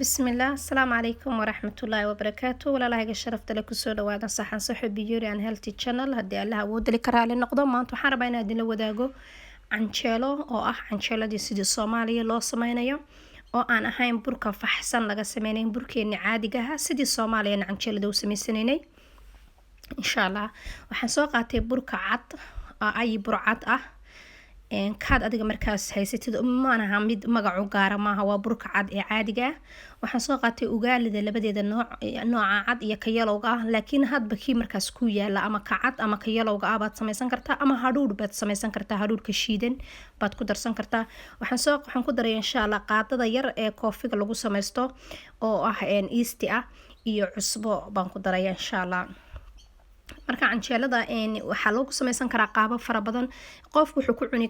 بسم الله السلام عليكم ورحمة الله وبركاته ولا لا هيك شرفت لك سودا وانا صحن صحي بيوري عن هيلثي channel هدي الله awood li karaa noqdo maanta waxaan rabaa inaan idin la wadaago canjeelo oo ah canjeeladii sidii Soomaaliya loo sameeyo oo aan ahayn burka faxsan laga sameeyay burkeena caadiga ah sidii Soomaaliya canjeelada u sameeysanay insha Allah waxaan soo qaatay burka cad ay bur cad ah kaad adiga markaas haysatid maanaha mid magacu gaar maaha waa burka cad ee caadiga waxaan soo qaatay ugaalida labadeeda nooca cad iyo ka yelowga ah laakiin hadba kii markaas ku yaala ama ka cad ama ka yelowga ah baad samaysan kartaa ama hadhuudh baad samaysan kartaa hadhuudhka shiidan baad ku darsan kartaa waxaan ku daray insha Allah qaadada yar ee koofiga lagu samaysto oo ah iisti ah iyo cusbo baan ku daray insha Allah marka canjeelada waxa lagu samaysan karaa qaabab fara badan qofku wuxuu ku cuni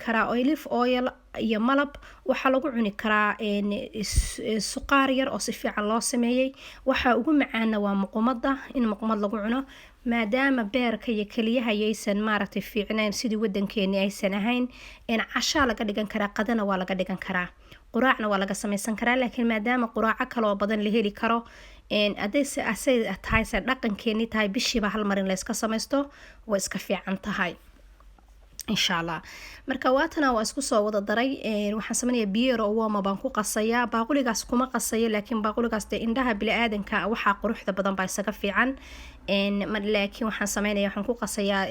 karaa olive oil iyo malab waxa lagu cuni karaa suqaar yar oo si fiican loo sameeyay waxa ugu macaan waa muqumada in muqumad lagu cuno maadaama beerka iyo kaliyaha aysan maaragtay fiicnaan sidii wadankeena aysan ahayn casha laga dhigan karaa qadana waa laga dhigan karaa quraacna waa laga samaysan karaa laakiin maadaama quraaco kale oo badan la heli karo adayse asay tahay dhaqankeeni tahay bishiiba hal mar in la iska samaysto way iska fiican tahay insha Allah marka waatana waa isku soo wada daray waxaan sameeyaa biyo yar oo warm baan ku qasayaa baaquligaas kuma qasayo laakiin baaquligaas indhaha bili aadanka waxa quruxda badan baa isaga fiican laakiin waxaan sameeyaa waxaan ku qasayaa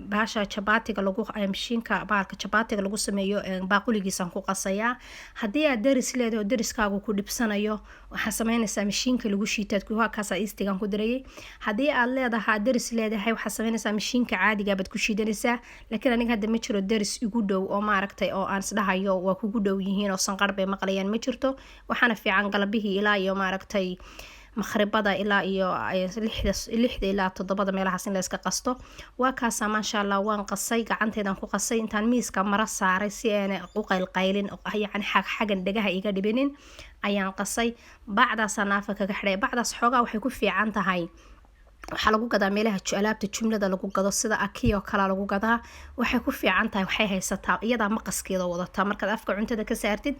baasha chapatiga lagu mashiinka baalka chapatiga lagu sameeyo baaquligiisan ku qasayaa hadii aad daris leedahay dariskaagu ku dhibsanayo waxaan sameynaysaa mashiinka lagu shiitaad ku kaas iistigan ku daray hadii aad leedahay daris leedahay waxaan sameynaysaa mashiinka caadiga baad ku shiidanaysaa laakiin aniga hadda ma jiro daris igu dhow oo maaragtay oo aan isdhahayo waa kugu dhow yihiin oo sanqar bay maqlayaan ma jirto waxaana fiican galabihii ilaa iyo maaragtay maqribada ilaa iyo 6 ilaa 7 meelahaas in la iska qasto waa kaas ma sha Allah waan qasay gacanteedan ku qasay intaan miiska mara saaray si aan u qaylqaylin yani xagan dhagaha iga dhibinin ayaan qasay bacdaas naafa kaga xidhay bacdaas xoogaa waxay ku fiican tahay waxa lagu gadaa meelaha alaabta jumlada lagu gado sida akiyo kala lagu gadaa waxay ku fiican tahay waxay haysataa iyada maqaskeeda wadata marka afka cuntada ka saartid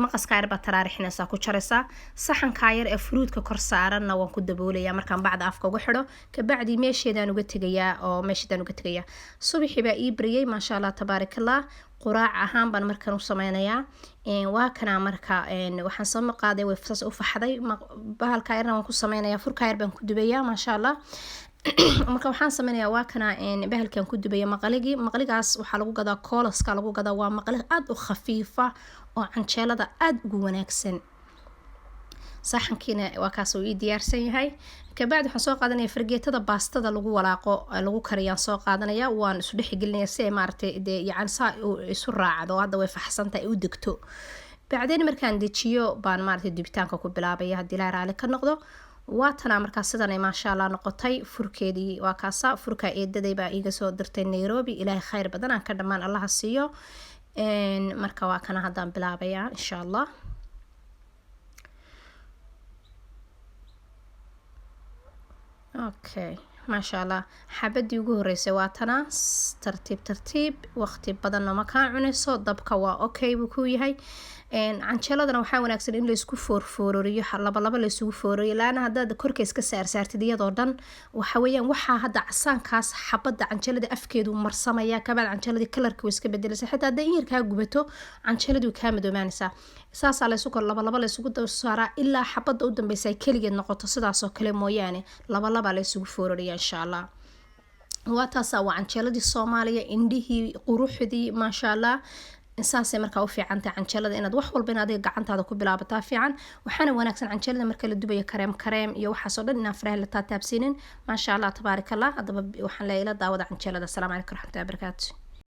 maqaska yar baa taraarixinaysa ku jaraysa saxanka yar ee fruitka kor saaranna waan ku daboolayaa markaan bacda afka uga xidho ka bacdi meesheedaan uga tagayaa subaxii baa ii bariyay ma sha Allah tabaarakallah quraac ahaan baan markaan u sameynayaa waa kana marka waxaan soo qaaday way fas u faxday bahalka yarna waan ku sameynayaa furka yar baan ku dubayaa ma sha Allah marka waxaan sameynayaa waa kana bahalkan ku dubaya maqaligaas waxa lagu gadaa koolaska lagu gadaa waa maqalig aad u khafiifa oo canjeelada aad ugu wanaagsan saxankiina waa kaas uu diyaarsan yahay ka bacdi waxaan soo qaadanayaa fargeetada baastada lagu walaaqo lagu kariyaan soo qaadanaya waan isu dhexgelinayaa si ay maartay yani saa isu raacdo hadda way faxsan tahay u degto bacdeen markaan dejiyo baan maartay dubitaanka ku bilaabaya hadii la raali ka noqdo waatana markaa sidan ma sha Allah noqotay furkeedii waa kaasa furka eedaday baa iga soo dirtay Nairobi ilaahay khayr badan aan ka dhamaan Allah siiyo marka waa kana hadaan bilaabaya insha Allah okay ما شاء الله حبدي ugu horeysay waatana tartiib waqti badan ma ka cunayso dabka waa okay buu ku yahay canjeeladana waxa wanaagsan in la isku foorfooriyo laba la isugu fooriyo laana hadda korka iska saartid iyadoo dhan waxa weeyaan waxa hadda casaankaas xabada canjeelada afkeedu marsamaya kabad canjeelada kalarka iska bedelaysa xitaa hadda in yarka gubato canjeeladu ka madoomaanaysa saas la isugu laba la isugu saaraa ilaa xabada u dambeysay kaligeed noqoto sidaas oo kale mooyaane laba la isugu fooriyo insha Allah waataas waa canjeeladii Soomaaliya indhihii quruxdii ma sha Allah insaasay marka u fiicantay canjeelada inaad wax walba inaad gacantaada ku bilaabataa fiican waxaana wanaagsan canjeelada marka la dubayo kareem iyo waxa soo dhan in afraha la taabsiinin ma sha Allah tabaarakallah hadaba waxaan leeyahay daawada canjeelada. Assalaamu calaykum warahmatullahi wabarakatuh.